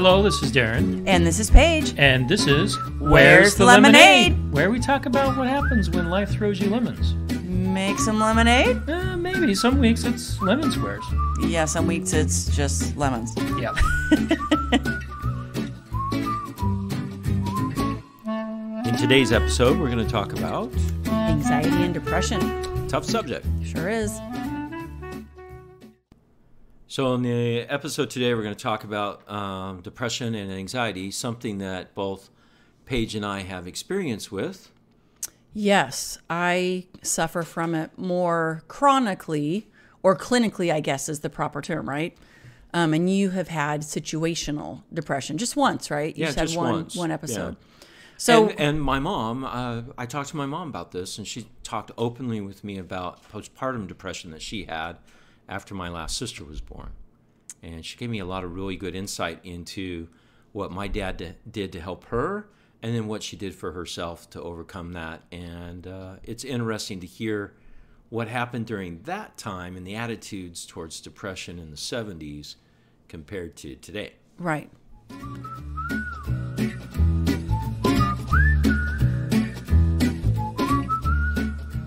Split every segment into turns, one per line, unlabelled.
Hello, this is Darren.
And this is Paige.
And this is
Where's the Lemonade?
Where we talk about what happens when life throws you lemons.
Make some lemonade?
Maybe. Some weeks it's lemon squares.
Yeah, some weeks it's just lemons.
Yeah. In today's episode, we're going to talk about
Anxiety and depression.
tough subject.
Sure is.
So in the episode today, we're going to talk about depression and anxiety, something that both Paige and I have experience with.
Yes, I suffer from it more chronically, or clinically, I guess is the proper term, right? And you have had situational depression just once, right? You
just once.
One episode.
Yeah.
So,
and my mom, I talked to my mom about this, and she talked openly with me about postpartum depression that she had after my last sister was born. And she gave me a lot of really good insight into what my dad did to help her, and then what she did for herself to overcome that. And it's interesting to hear what happened during that time and the attitudes towards depression in the 70s compared to today.
right.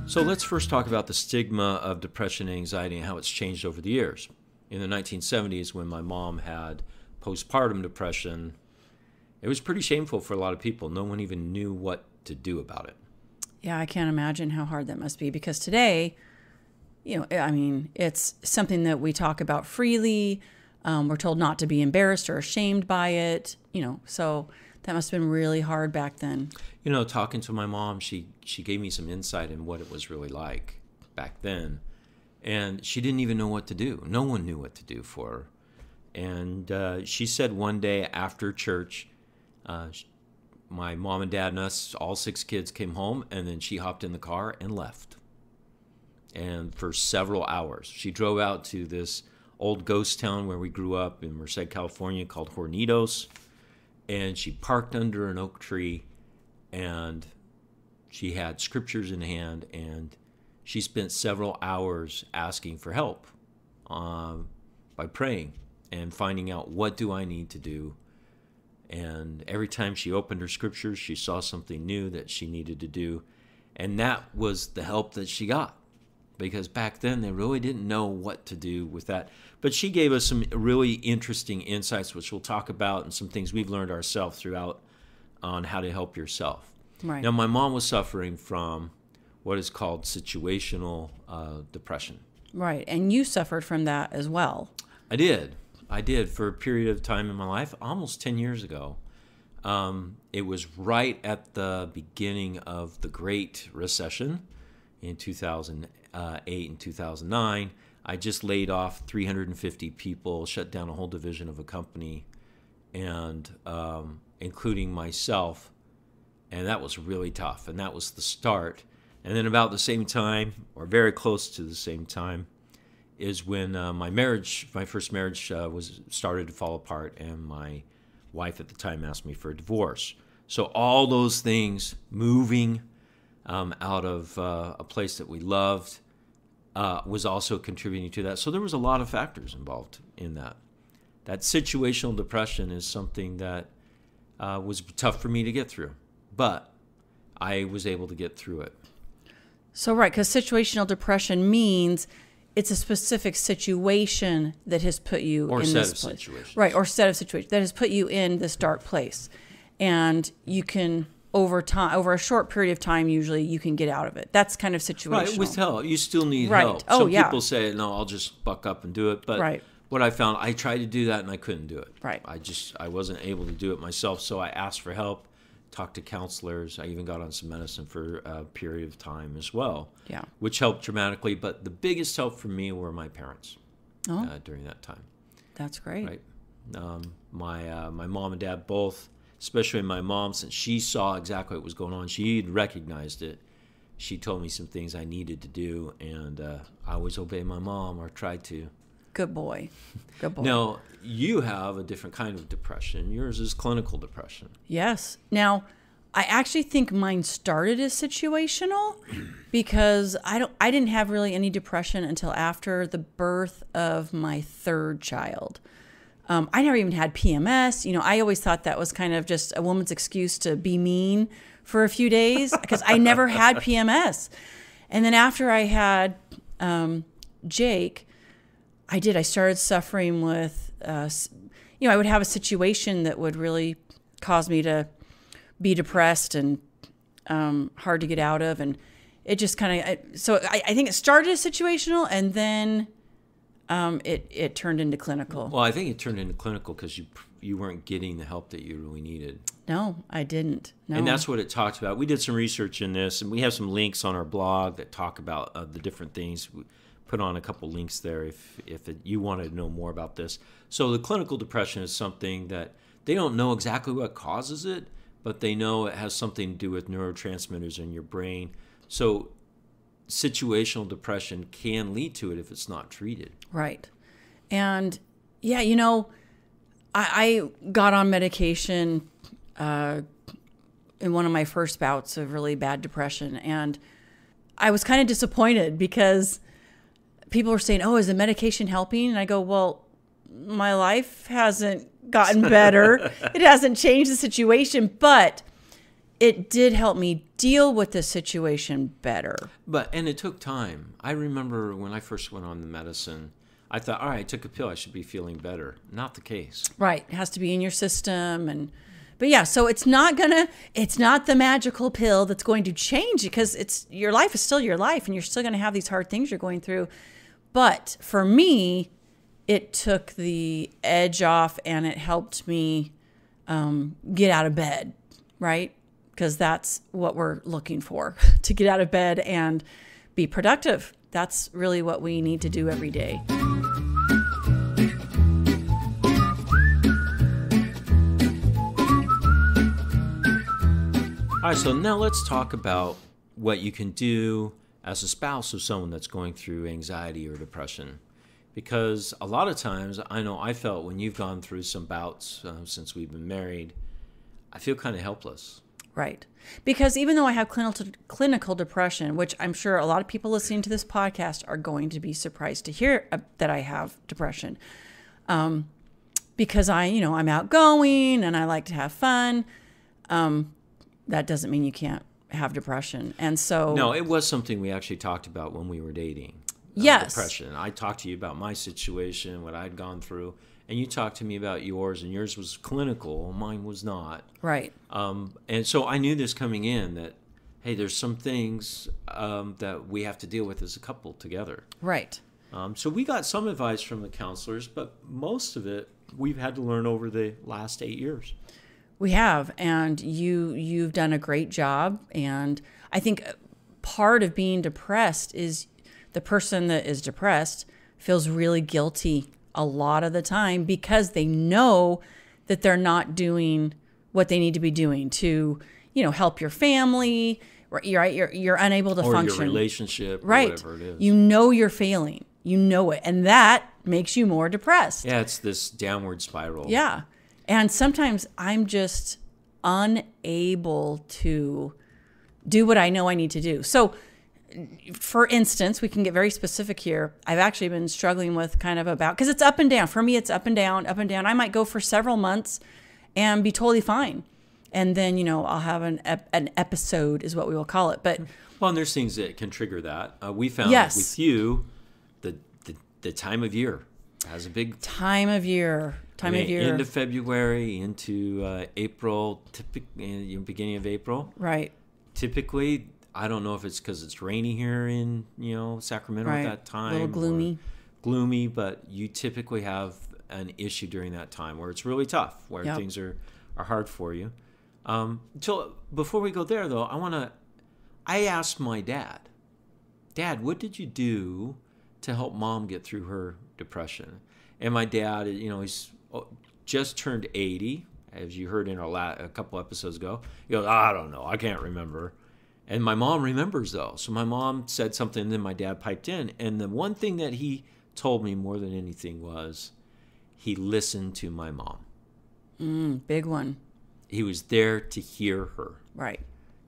So let's first talk about the stigma of depression and anxiety and how it's changed over the years. In the 1970s, when my mom had postpartum depression, it was pretty shameful for a lot of people. No one even knew what to do about it.
Yeah, I can't imagine how hard that must be, because today, it's something that we talk about freely. We're told not to be embarrassed or ashamed by it, so that must have been really hard back then.
Talking to my mom, she gave me some insight in what it was really like back then. And she didn't even know what to do. No one knew what to do for her. And she said one day after church, my mom and dad and us, all 6 kids, came home, and then she hopped in the car and left. And for several hours, she drove out to this old ghost town where we grew up in Merced, California, called Hornitos. And she parked under an oak tree, and she had scriptures in hand, and she spent several hours asking for help by praying and finding out, what do I need to do? And every time she opened her scriptures, she saw something new that she needed to do. And that was the help that she got, because back then they really didn't know what to do with that. But she gave us some really interesting insights, which we'll talk about, and some things we've learned ourselves throughout on how to help yourself.
Right.
Now, my mom was suffering from what is called situational depression.
Right, and you suffered from that as well.
I did for a period of time in my life, almost 10 years ago. It was right at the beginning of the Great Recession in 2008 and 2009. I just laid off 350 people, shut down a whole division of a company, and including myself. And that was really tough. And that was the start. And then about the same time, or very close to the same time, is when my first marriage started to fall apart, and my wife at the time asked me for a divorce. So all those things, moving out of a place that we loved, was also contributing to that. So there was a lot of factors involved in that. That situational depression is something that was tough for me to get through, but I was able to get through it.
So, right, because situational depression means it's a specific situation that has put you
Or
in
set
this
of
place.
situations.
Right, or set of situations that has put you in this dark place. And you can, over a short period of time, usually you can get out of it. That's kind of situational.
Right, with help. You still need
Right.
help.
Oh,
Some
yeah.
people say, no, I'll just buck up and do it. But
Right.
what I found, I tried to do that and I couldn't do it.
Right.
I wasn't able to do it myself, so I asked for help, talked to counselors. I even got on some medicine for a period of time as well,
Yeah.
which helped dramatically. But the biggest help for me were my parents during that time.
That's great.
Right. My mom and dad both, especially my mom, since she saw exactly what was going on, she'd recognized it. She told me some things I needed to do, and I always obeyed my mom, or tried to.
Good boy. Good boy.
Now, you have a different kind of depression. Yours is clinical depression.
Yes. Now, I actually think mine started as situational because I didn't have really any depression until after the birth of my third child. I never even had PMS. I always thought that was kind of just a woman's excuse to be mean for a few days because I never had PMS. And then after I had Jake, I started suffering with, I would have a situation that would really cause me to be depressed and hard to get out of. And it just kind of, so I think it started as situational, and then it turned into clinical.
Well, I think it turned into clinical because you weren't getting the help that you really needed.
No, I didn't. No.
And that's what it talks about. We did some research in this, and we have some links on our blog that talk about the different things. We put on a couple links there if you wanted to know more about this. So the clinical depression is something that they don't know exactly what causes it, but they know it has something to do with neurotransmitters in your brain. So situational depression can lead to it if it's not treated.
Right. And yeah, I got on medication in one of my first bouts of really bad depression, and I was kind of disappointed because people were saying, "Oh, is the medication helping?" And I go, "Well, my life hasn't gotten better. It hasn't changed the situation, but it did help me deal with the situation better."
And it took time. I remember when I first went on the medicine, I thought, all right, I took a pill, I should be feeling better. Not the case.
Right. It has to be in your system. But yeah, so it's not the magical pill that's going to change it, because your life is still your life and you're still going to have these hard things you're going through. But for me, it took the edge off and it helped me get out of bed, right? Because that's what we're looking for, to get out of bed and be productive. That's really what we need to do every day.
All right, so now let's talk about what you can do as a spouse of someone that's going through anxiety or depression. Because a lot of times, I know I felt when you've gone through some bouts since we've been married, I feel kind of helpless.
Right. Because even though I have clinical depression, which I'm sure a lot of people listening to this podcast are going to be surprised to hear that I have depression. Because I'm outgoing and I like to have fun. That doesn't mean you can't have depression. And so...
No, it was something we actually talked about when we were dating.
Yes.
Depression. I talked to you about my situation, what I'd gone through, and you talked to me about yours, and yours was clinical, mine was not.
Right.
And so I knew this coming in that, hey, there's some things that we have to deal with as a couple together.
Right.
So we got some advice from the counselors, but most of it we've had to learn over the last 8 years.
We have, and you've done a great job. And I think part of being depressed is the person that is depressed feels really guilty a lot of the time because they know that they're not doing what they need to be doing to, help your family. You're unable to function.
Or your relationship,
right?
Or whatever it is.
You're failing. You know it, and that makes you more depressed.
Yeah, it's this downward spiral.
Yeah. And sometimes I'm just unable to do what I know I need to do. So, for instance, we can get very specific here. I've actually been struggling with because it's up and down. For me, it's up and down, up and down. I might go for several months and be totally fine. And then, I'll have an episode is what we will call it. But
and there's things that can trigger that. We found with you, the time of year has a big...
Time of year.
End of February into April, beginning of April.
Right.
Typically, I don't know if it's because it's rainy here in Sacramento at that time.
A little gloomy.
But you typically have an issue during that time where it's really tough, where things are hard for you. So before we go there, though, I asked my Dad, what did you do to help Mom get through her depression? And my dad, he's just turned 80, as you heard in a couple episodes ago. He goes, I don't know, I can't remember. And my mom remembers, though. So my mom said something, and then my dad piped in. And the one thing that he told me more than anything was he listened to my mom.
Big one.
He was there to hear her.
Right.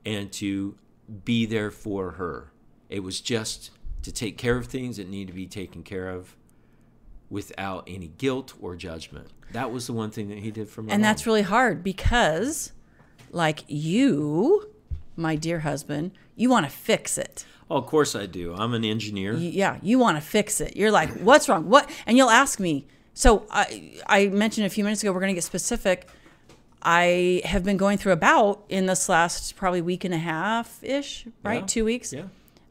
And to be there for her. It was just to take care of things that need to be taken care of without any guilt or judgment. That was the one thing that he did for my
And
mom.
that's really hard because, like you, my dear husband, you want to fix it.
Oh, of course I do. I'm an engineer.
Yeah, you want to fix it. You're like, what's wrong? What? And you'll ask me. So I mentioned a few minutes ago, we're going to get specific. I have been going through a bout in this last probably week and a half-ish, right?
Yeah.
2 weeks.
Yeah.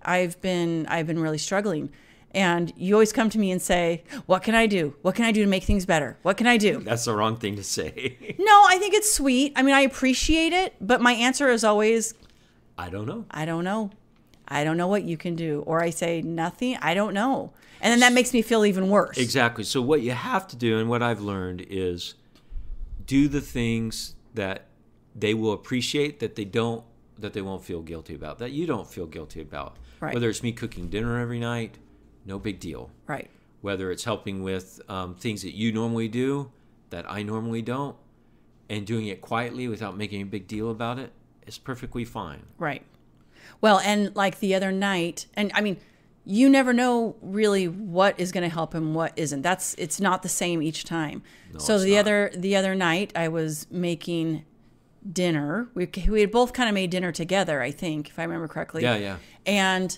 I've been really struggling. And you always come to me and say, what can I do? What can I do to make things better? What can I do?
That's the wrong thing to say.
No, I think it's sweet. I mean, I appreciate it. But my answer is always,
I don't know.
I don't know. I don't know what you can do. Or I say, nothing. I don't know. And then that makes me feel even worse.
Exactly. So what you have to do, and what I've learned, is do the things that they will appreciate, that they won't feel guilty about, that you don't feel guilty about.
Right.
Whether it's me cooking dinner every night, no big deal.
Right.
Whether it's helping with things that you normally do that I normally don't, and doing it quietly without making a big deal about it, is perfectly fine.
Right. Well, and like the other night, and I mean, you never know really what is going to help him, what isn't. It's not the same each time.
No,
so
it's
the
not.
other night I was making dinner. We had both kind of made dinner together, I think, if I remember correctly.
Yeah, yeah.
And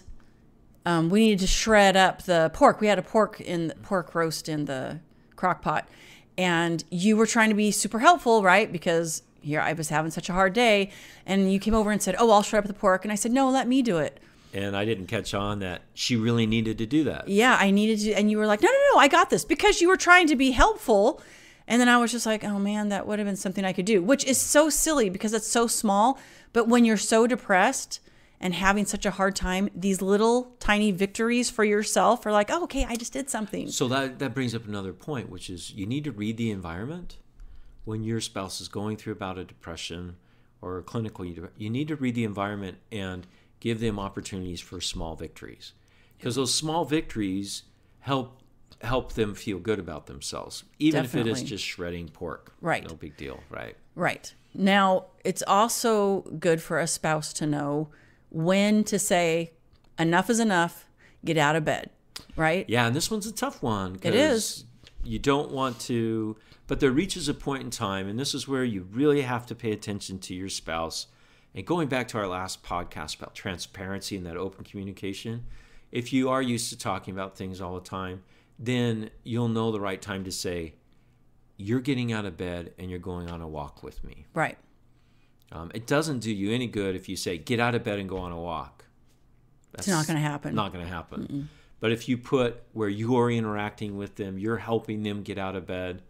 we needed to shred up the pork. We had a pork roast in the crock pot, and you were trying to be super helpful, right? Because here I was having such a hard day, and you came over and said, "Oh, I'll shred up the pork," and I said, "No, let me do it."
And I didn't catch on that she really needed to do that.
Yeah, I needed to, and you were like, "No, I got this," because you were trying to be helpful. And then I was just like, "Oh man, that would have been something I could do," which is so silly because it's so small. But when you're so depressed and having such a hard time, these little tiny victories for yourself are like, "Oh, okay, I just did something."
So that brings up another point, which is you need to read the environment. When your spouse is going through about a depression or clinical, you need to read the environment and give them opportunities for small victories, because those small victories help them feel good about themselves, even
Definitely.
if it is just shredding pork.
Right.
No big deal, right?
Right. Now, it's also good for a spouse to know when to say, enough is enough, get out of bed, right?
Yeah, and this one's a tough one.
It is.
You don't want to, but there reaches a point in time, and this is where you really have to pay attention to your spouse. And going back to our last podcast about transparency and that open communication, if you are used to talking about things all the time, then you'll know the right time to say, you're getting out of bed and you're going on a walk with me.
Right.
It doesn't do you any good if you say, get out of bed and go on a walk.
It's not going to happen.
Not going to happen. Mm-mm. But if you put where you're interacting with them, you're helping them get out of bed,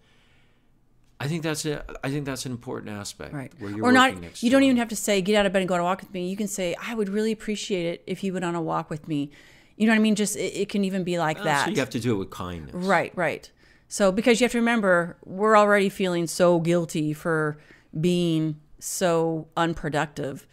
I think that's it. I think that's an important aspect.
Right.
Where you're
or not.
next
You
to
don't
them.
even have to say, get out of bed and go on a walk with me. You can say, I would really appreciate it if you went on a walk with me. You know what I mean? Just it can even be like that.
So you have to do it with kindness.
Right. So because you have to remember, we're already feeling so guilty for being so unproductive.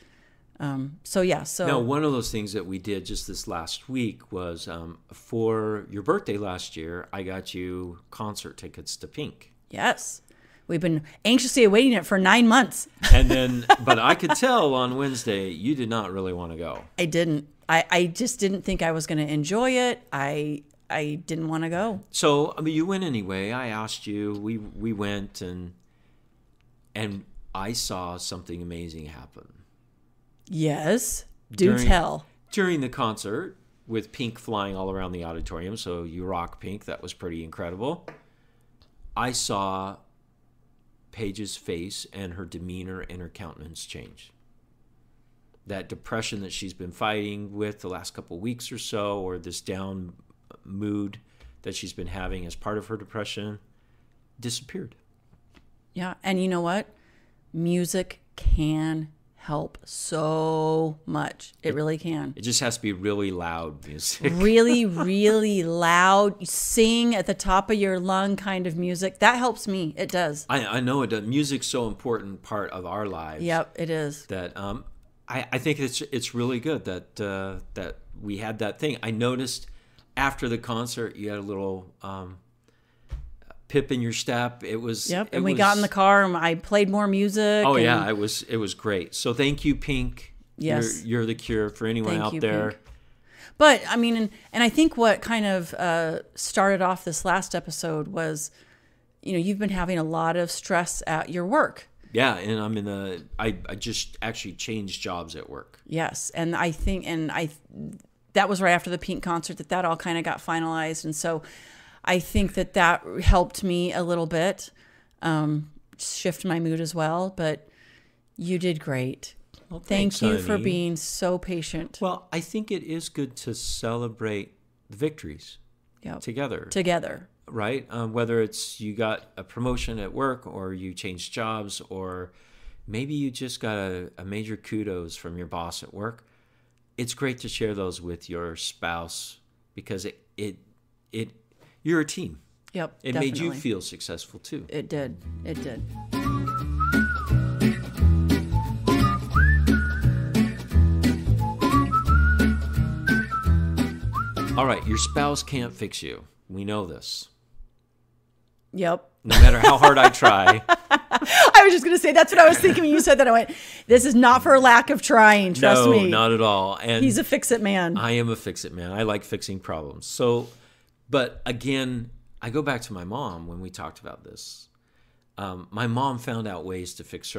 So
Now, one of those things that we did just this last week was for your birthday last year, I got you concert tickets to Pink.
Yes. We've been anxiously awaiting it for 9 months.
And then, but I could tell on Wednesday, you did not really want to go.
I didn't. I just didn't think I was going to enjoy it. I didn't want to go.
So, I mean, you went anyway. I asked you. We went, and I saw something amazing happen.
Yes. Do tell.
During the concert, with Pink flying all around the auditorium, so you rock Pink. That was pretty incredible. I saw Paige's face and her demeanor and her countenance change. That depression that she's been fighting with the last couple of weeks or so, or this down mood that she's been having as part of her depression, disappeared.
Yeah, and you know what? Music can help so much. It really can.
It just has to be really loud music.
Really, really loud, sing at the top of your lung kind of music. That helps me. It does.
I know it does. Music's so important part of our lives.
Yep, it is.
That I think it's really good that we had that thing. I noticed after the concert you had a little pip in your step. It was
we got in the car and I played more music.
Oh yeah, it was great. So thank you, Pink.
Yes,
you're the cure for anyone out there.
Pink. But I mean, and I think what kind of started off this last episode was, you've been having a lot of stress at your work.
Yeah, and I just actually changed jobs at work.
Yes, and I think, that was right after the Pink concert that all kind of got finalized, and so I think that helped me a little bit, shift my mood as well. But you did great.
Well,
thank you
honey.
for being so patient.
Well, I think it is good to celebrate the victories together. Right? Whether it's you got a promotion at work, or you changed jobs, or maybe you just got a major kudos from your boss at work. It's great to share those with your spouse, because you're a team.
Yep.
It
definitely.
made you feel successful too.
It did.
All right, your spouse can't fix you. We know this.
Yep.
No matter how hard I try.
I was just going to say, that's what I was thinking when you said that. I went, this is not for lack of trying. Trust me.
No, not at all. And
he's a fix-it man.
I am a fix-it man. I like fixing problems. So, but again, I go back to my mom when we talked about this. My mom found out ways to fix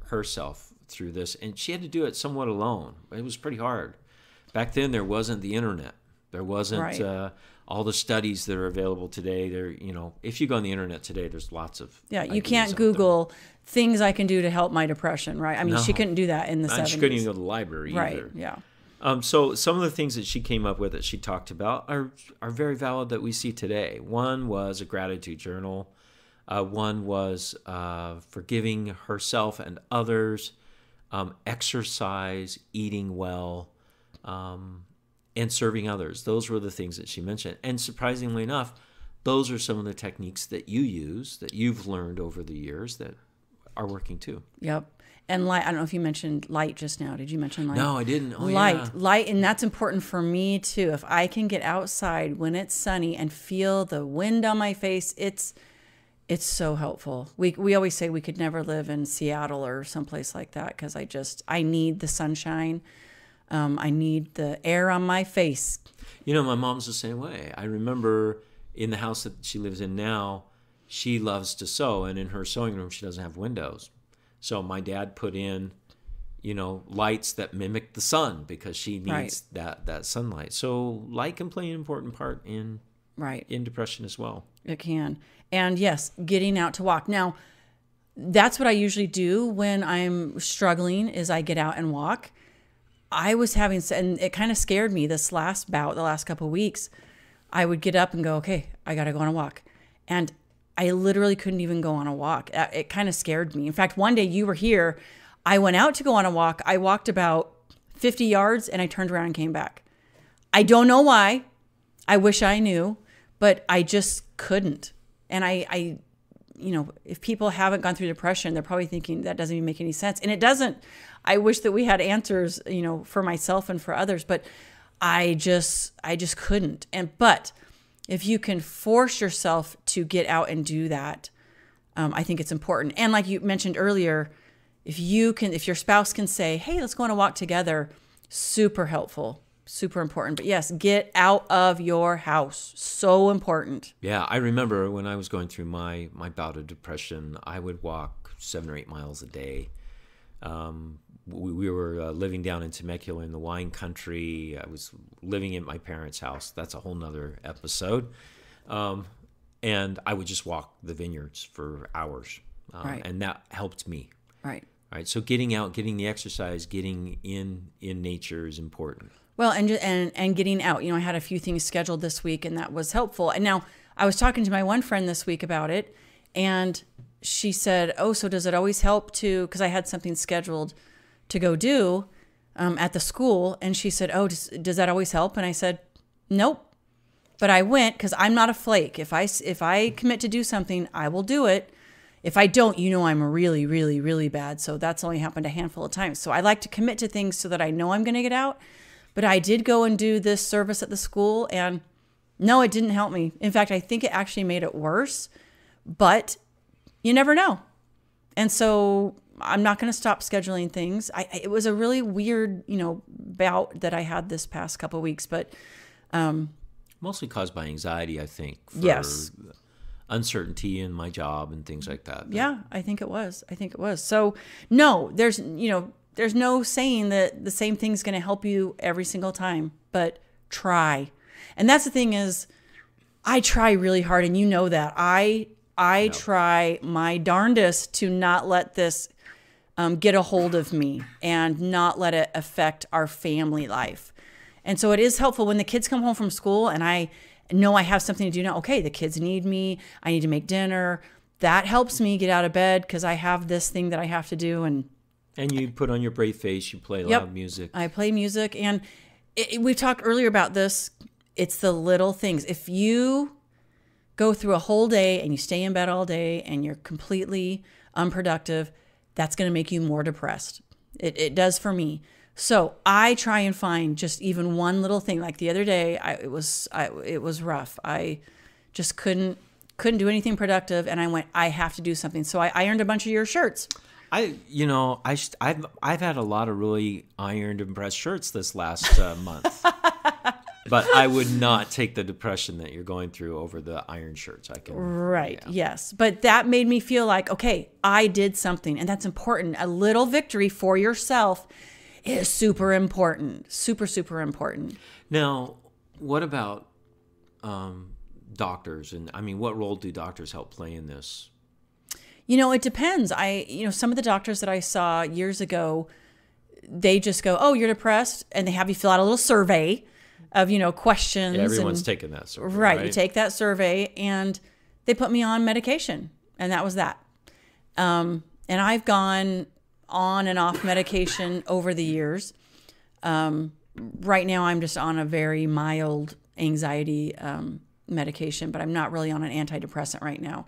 herself through this, and she had to do it somewhat alone. It was pretty hard. Back then, there wasn't the internet. There wasn't all the studies that are available today. If you go on the internet today, there's lots of
you can't Google things I can do to help my depression, right? I mean, she couldn't do that in the 70s.
She couldn't even go to the library either.
Right, yeah.
So some of the things that she came up with that she talked about are very valid that we see today. One was a gratitude journal. One was forgiving herself and others, exercise, eating well, and serving others. Those were the things that she mentioned. And surprisingly enough, those are some of the techniques that you use, that you've learned over the years, that are working too.
Yep. And light, I don't know if you mentioned light just now. Did you mention light?
No, I didn't. Oh,
light, and that's important for me too. If I can get outside when it's sunny and feel the wind on my face, it's so helpful. We always say we could never live in Seattle or someplace like that, because I need the sunshine. I need the air on my face.
My mom's the same way. I remember in the house that she lives in now, she loves to sew, and in her sewing room, she doesn't have windows. So my dad put in, lights that mimic the sun, because she needs that sunlight. So light can play an important part in depression as well. It
can. And yes, getting out to walk. Now, that's what I usually do when I'm struggling, is I get out and walk. I was having, and it kind of scared me this last bout, the last couple of weeks. I would get up and go, okay, I got to go on a walk. And I literally couldn't even go on a walk. It kind of scared me. In fact, one day you were here, I went out to go on a walk. I walked about 50 yards and I turned around and came back. I don't know why. I wish I knew, but I just couldn't. And I if people haven't gone through depression, they're probably thinking that doesn't even make any sense. And it doesn't. I wish that we had answers, for myself and for others, but I just couldn't. But if you can force yourself to get out and do that, I think it's important. And like you mentioned earlier, if your spouse can say, hey, let's go on a walk together, super helpful, super important. But yes, get out of your house. So important. Yeah,
I remember when I was going through my bout of depression, I would walk 7 or 8 miles a day. We were living down in Temecula in the wine country. I was living in my parents' house. That's a whole nother episode. And I would just walk the vineyards for hours. And that helped me.
Right.
So getting out, getting the exercise, getting in nature is important.
Well, and getting out. I had a few things scheduled this week, and that was helpful. And now I was talking to my one friend this week about it, and she said, oh, so does it always help to, because I had something scheduled to go do at the school. And she said, oh, does that always help? And I said, nope. But I went because I'm not a flake. If I commit to do something, I will do it. If I don't, I'm really, really, really bad. So that's only happened a handful of times. So I like to commit to things so that I know I'm going to get out. But I did go and do this service at the school, and no, it didn't help me. In fact, I think it actually made it worse. But you never know. And so I'm not going to stop scheduling things. It was a really weird, bout that I had this past couple of weeks, but
mostly caused by anxiety, I think. For
yes.
Uncertainty in my job and things like that.
Yeah, I think it was. So no, there's no saying that the same thing's going to help you every single time, but try. And that's the thing is, I try really hard, and you know that. I try my darndest to not let this get a hold of me and not let it affect our family life. And so it is helpful when the kids come home from school and I know I have something to do now. Okay, the kids need me. I need to make dinner. That helps me get out of bed because I have this thing that I have to do. And
you put on your brave face. You play loud music.
I play music. And we've talked earlier about this. It's the little things. If you go through a whole day and you stay in bed all day and you're completely unproductive, that's going to make you more depressed. It does for me. So I try and find just even one little thing. Like the other day, it was rough. I just couldn't do anything productive, and I went, I have to do something. So I ironed a bunch of your shirts.
I've had a lot of really ironed and pressed shirts this last month. But I would not take the depression that you're going through over the iron shirts.
Right. Yeah. Yes. But that made me feel like, okay, I did something, and that's important. A little victory for yourself is super important. Super, super important.
Now, what about doctors? And I mean, what role do doctors help play in this?
It depends. Some of the doctors that I saw years ago, they just go, oh, you're depressed. And they have you fill out a little survey of, questions.
Yeah, everyone's taken that survey.
Right. You take that survey, and they put me on medication, and that was that. And I've gone on and off medication over the years. Right now, I'm just on a very mild anxiety medication, but I'm not really on an antidepressant right now.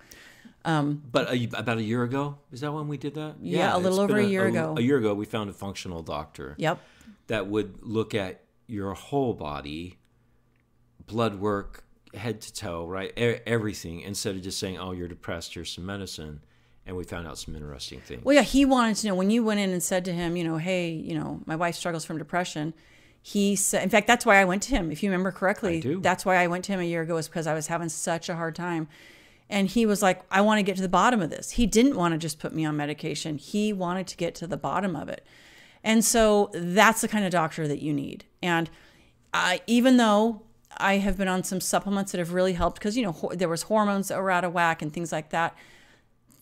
But about a year ago, is that when we did that?
Yeah, a little over a year ago.
A year ago, we found a functional doctor.
Yep.
That would look at your whole body, blood work, head to toe, right? Everything, instead of just saying, oh, you're depressed, here's some medicine. And we found out some interesting things.
Well, yeah, he wanted to know, when you went in and said to him, hey, my wife struggles from depression, he said, in fact, that's why I went to him. If you remember correctly,
I do.
That's why I went to him a year ago, was because I was having such a hard time. And he was like, I want to get to the bottom of this. He didn't want to just put me on medication. He wanted to get to the bottom of it. And so that's the kind of doctor that you need. And even though I have been on some supplements that have really helped, because, there was hormones that were out of whack and things like that,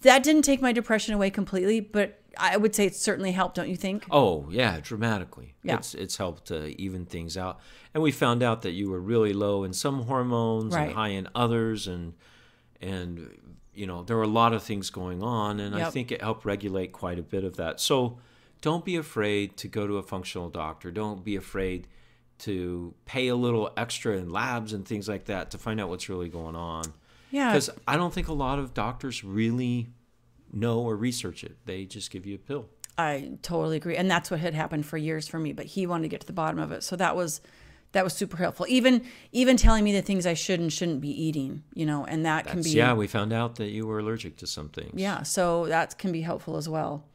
that didn't take my depression away completely, but I would say it certainly helped, don't you think?
Oh, yeah, dramatically.
Yeah.
It's helped to even things out. And we found out that you were really low in some hormones and high in others, and there were a lot of things going on, and I think it helped regulate quite a bit of that. So don't be afraid to go to a functional doctor. Don't be afraid to pay a little extra in labs and things like that to find out what's really going on.
Yeah.
Because I don't think a lot of doctors really know or research it. They just give you a pill.
I totally agree. And that's what had happened for years for me, but he wanted to get to the bottom of it. So that was super helpful. Even telling me the things I should and shouldn't be eating, and that can be...
Yeah, we found out that you were allergic to some things.
Yeah, so that can be helpful as well.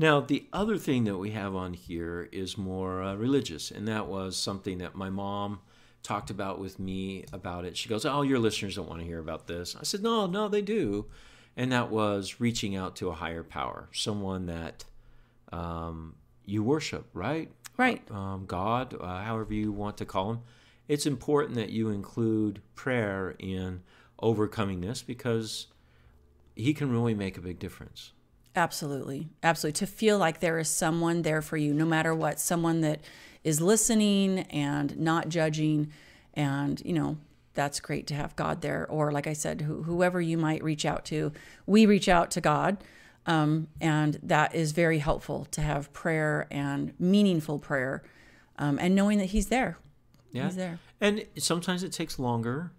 Now, the other thing that we have on here is more religious, and that was something that my mom talked about with me about it. She goes, oh, your listeners don't want to hear about this. I said, no, they do. And that was reaching out to a higher power, someone that you worship, right?
Right.
God, however you want to call him. It's important that you include prayer in overcoming this, because he can really make a big difference.
Absolutely. Absolutely. To feel like there is someone there for you, no matter what, someone that is listening and not judging. And, that's great to have God there. Or like I said, whoever you might reach out to, we reach out to God. And that is very helpful to have prayer and meaningful prayer, and knowing that he's there.
Yeah.
He's there.
And sometimes it takes longer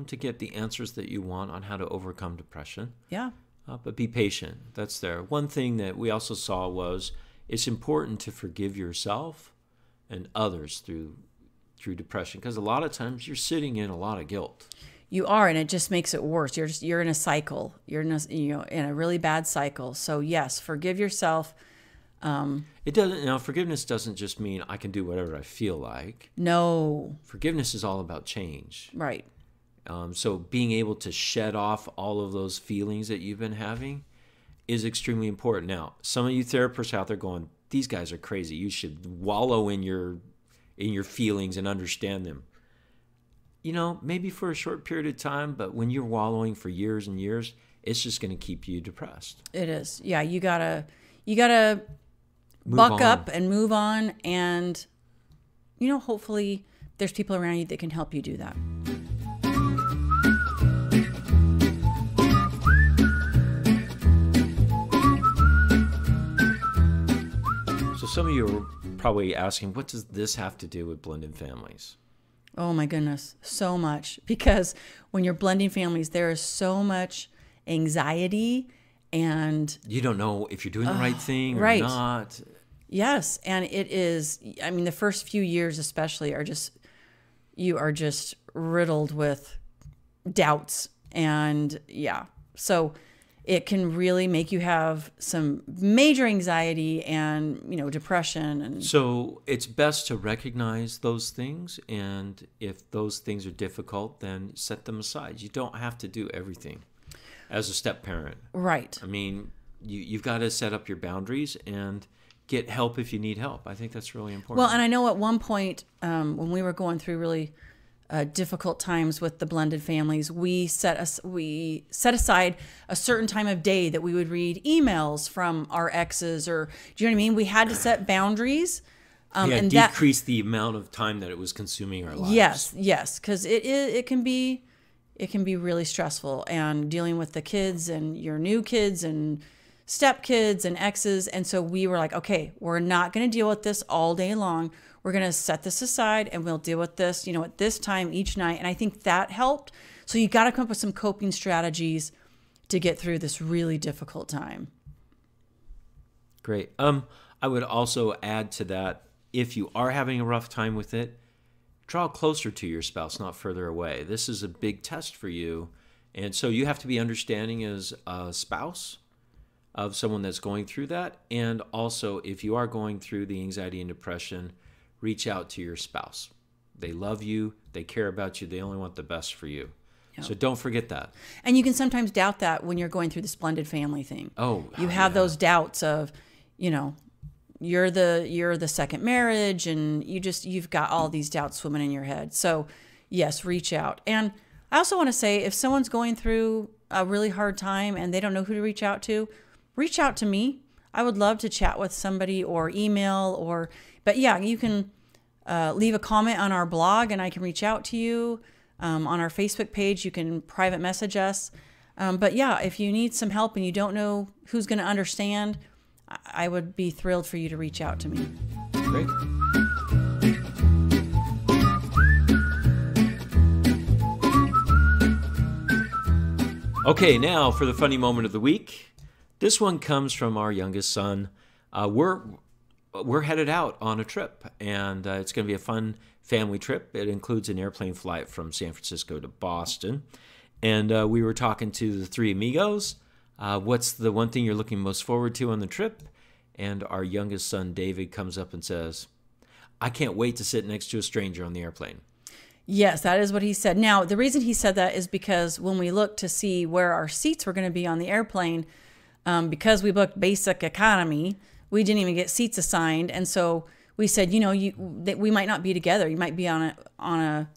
to get the answers that you want on how to overcome depression.
Yeah.
But be patient. That's there. One thing that we also saw was it's important to forgive yourself and others through depression, because a lot of times you're sitting in a lot of guilt.
You are, and it just makes it worse. You're in a cycle. You're in a really bad cycle. So yes, forgive yourself.
It doesn't. Now, forgiveness doesn't just mean I can do whatever I feel like.
No.
Forgiveness is all about change.
Right.
So being able to shed off all of those feelings that you've been having is extremely important. Now, some of you therapists out there going, these guys are crazy. You should wallow in your feelings and understand them. Maybe for a short period of time, but when you're wallowing for years and years, it's just going to keep you depressed.
It is. Yeah, you gotta buck up and move on, and hopefully there's people around you that can help you do that.
So some of you are probably asking, what does this have to do with blended families?
Oh my goodness, so much. Because when you're blending families, there is so much anxiety, and
you don't know if you're doing the right thing or
right.
not.
Yes, and it is, the first few years especially you are just riddled with doubts, and so it can really make you have some major anxiety and, depression. And
so it's best to recognize those things. And if those things are difficult, then set them aside. You don't have to do everything as a step parent.
Right.
You've got to set up your boundaries and get help if you need help. I think that's really important.
Well, and I know at one point when we were going through really difficult times with the blended families, we set aside a certain time of day that we would read emails from our exes, or do you know what I mean? We had to set boundaries.
And decrease the amount of time that it was consuming our lives.
Yes, because it can be really stressful, and dealing with the kids and your new kids and stepkids and exes. And so we were like, okay, we're not going to deal with this all day long. We're going to set this aside, and we'll deal with this, at this time each night. And I think that helped. So you got to come up with some coping strategies to get through this really difficult time.
Great. I would also add to that, if you are having a rough time with it, draw closer to your spouse, not further away. This is a big test for you. And so you have to be understanding as a spouse of someone that's going through that. And also, if you are going through the anxiety and depression, reach out to your spouse. They love you. They care about you. They only want the best for you. Yep. So don't forget that.
And you can sometimes doubt that when you're going through this blended family thing. You have those doubts of, you're the second marriage, and you've got all these doubts swimming in your head. So yes, reach out. And I also want to say, if someone's going through a really hard time and they don't know who to reach out to me. I would love to chat with somebody, or email, but yeah, you can leave a comment on our blog, and I can reach out to you. On our Facebook page, you can private message us. But yeah, if you need some help and you don't know who's going to understand, I would be thrilled for you to reach out to me.
Great. Okay, now for the funny moment of the week. This one comes from our youngest son. We're headed out on a trip, and it's going to be a fun family trip. It includes an airplane flight from San Francisco to Boston. And we were talking to the three amigos. What's the one thing you're looking most forward to on the trip? And our youngest son, David, comes up and says, I can't wait to sit next to a stranger on the airplane.
Yes, that is what he said. Now, the reason he said that is because when we looked to see where our seats were going to be on the airplane, because we booked basic economy, we didn't even get seats assigned. And so we said, we might not be together. You might be on a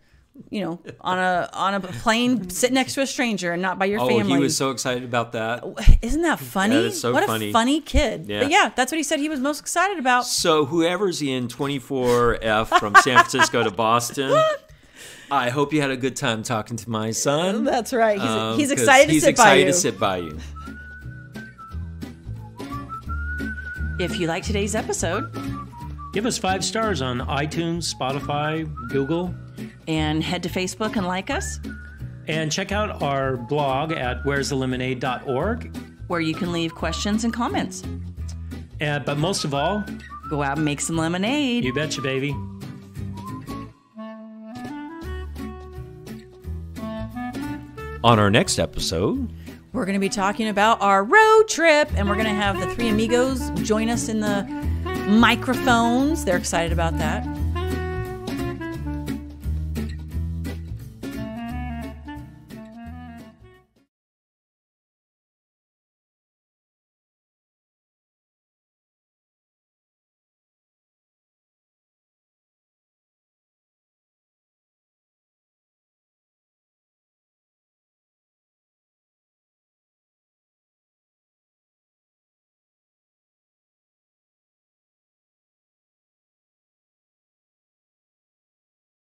plane, sit next to a stranger and not by your family.
Oh, he was so excited about that.
Isn't that funny?
Yeah, that's so funny.
What a funny kid.
Yeah.
But yeah, that's what he said he was most excited about.
So whoever's in 24F from San Francisco to Boston, I hope you had a good time talking to my son.
That's right. He's excited to sit by you.
He's excited to sit by you.
If you like today's episode,
give us 5 stars on iTunes, Spotify, Google.
And head to Facebook and like us.
And check out our blog at where'sthelemonade.org,
where you can leave questions and comments.
But most of all,
go out and make some lemonade.
You betcha, baby.
On our next episode,
we're going to be talking about our road trip, and we're going to have the three amigos join us in the microphones. They're excited about that.